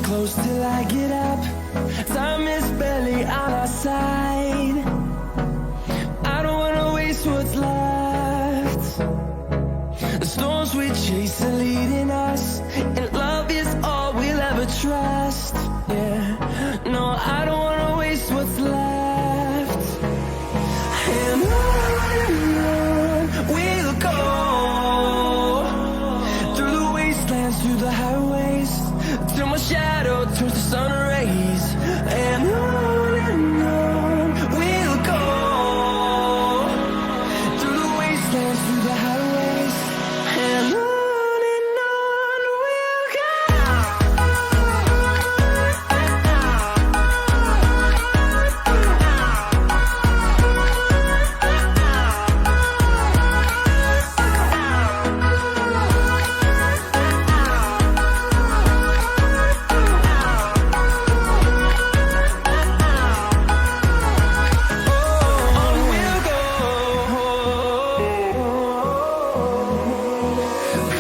close till I get up. Time is barely on our side. I don't wanna waste what's left. The storms we chase are leading us, and love is all we'll ever trust. Yeah, no, I don't wanna waste what's left. And on we'll go, through the wastelands, through the highways, till my shadow turns to sun rays. And on we'll go, through the wastelands, through the highways, and on we'll go.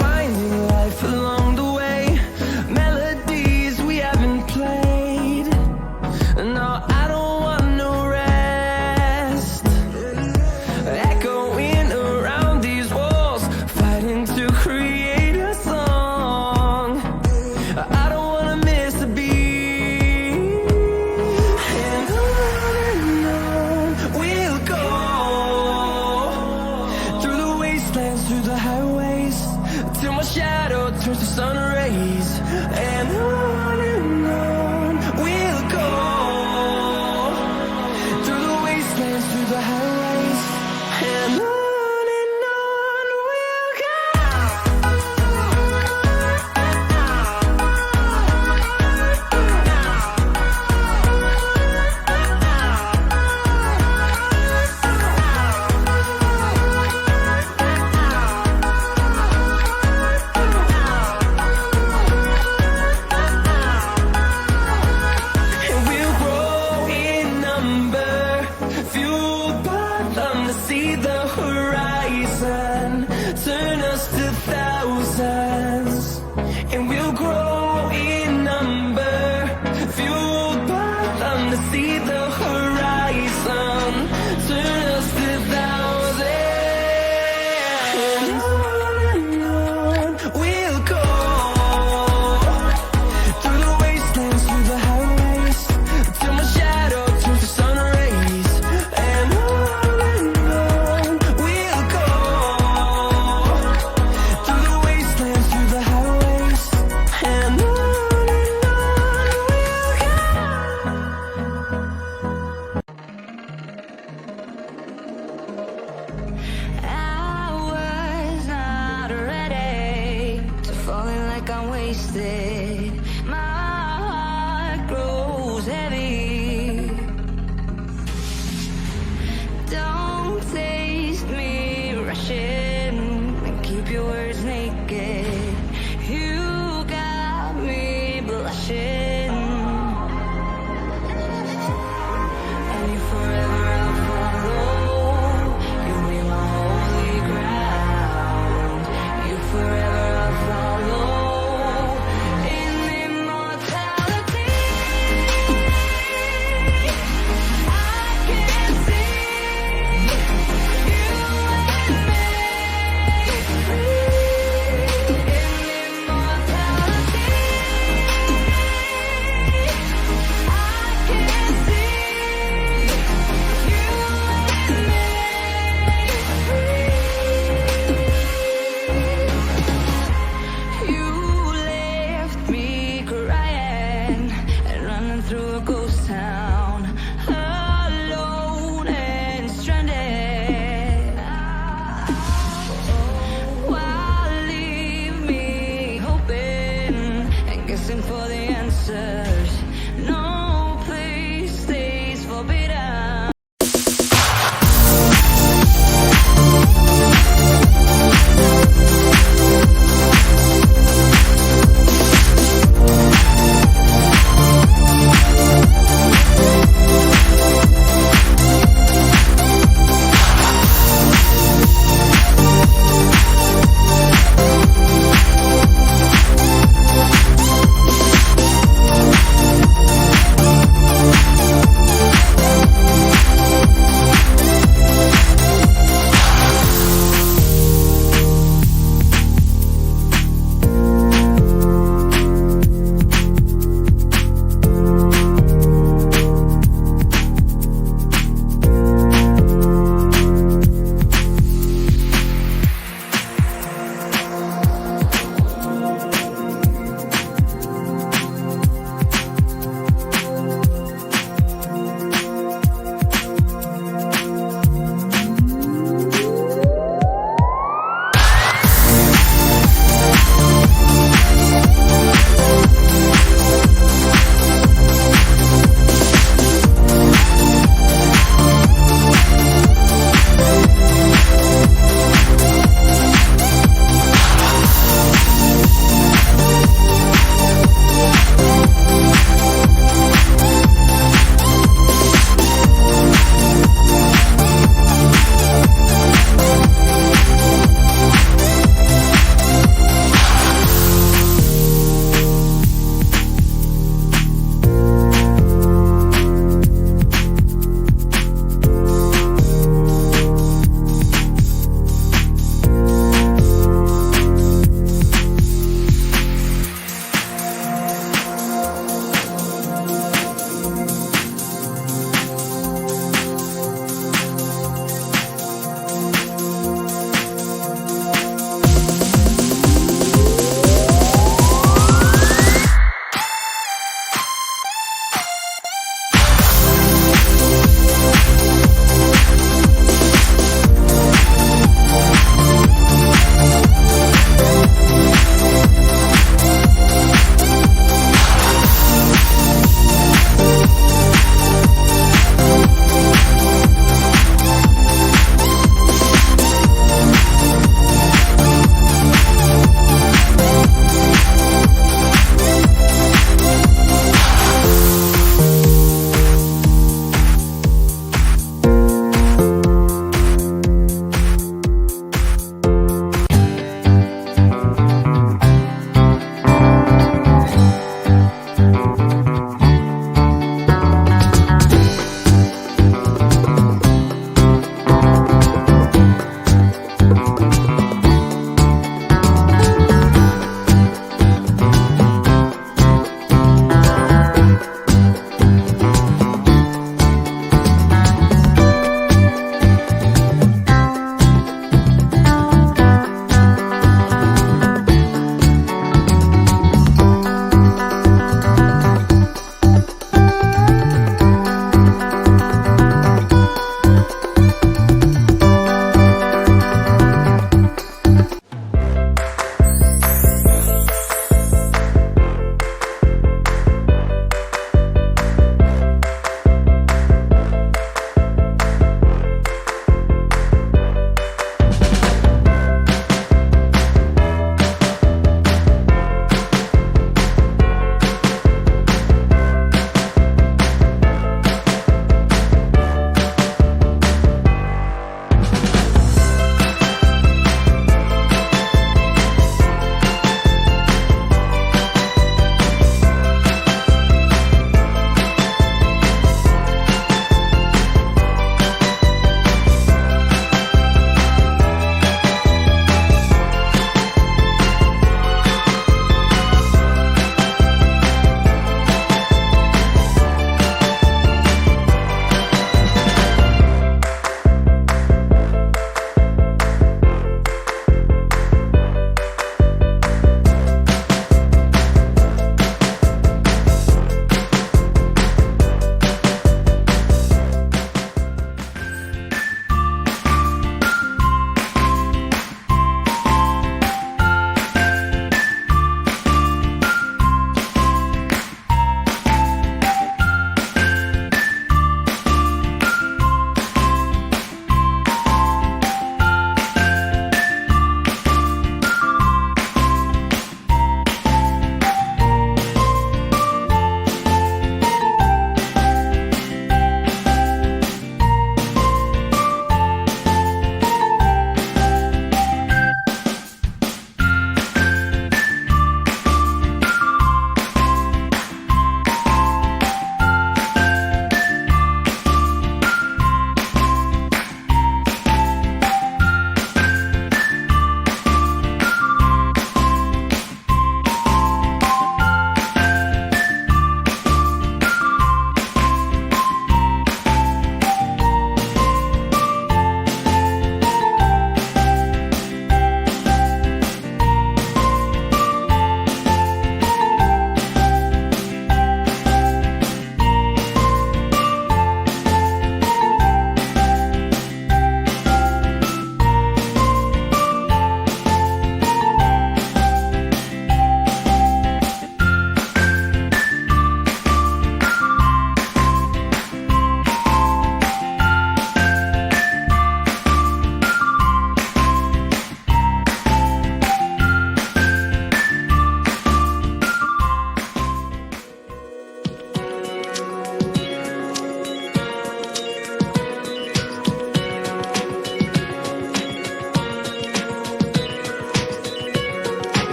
Finding life along the way, melodies we haven't played. No, I don't want no rest. Echoing around these walls, fighting to create a song. I don't wanna miss a beat. And on we'll go, through the wastelands, through the highways, till my shadow turns to sun rays. And on we'll go, through the wastelands, through the highways, and on we'll go. And we'll grow in number, fueled by them to see the horizon, turn us to thousands. And we'll grow in number, fueled by them to see the horizon.